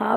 ½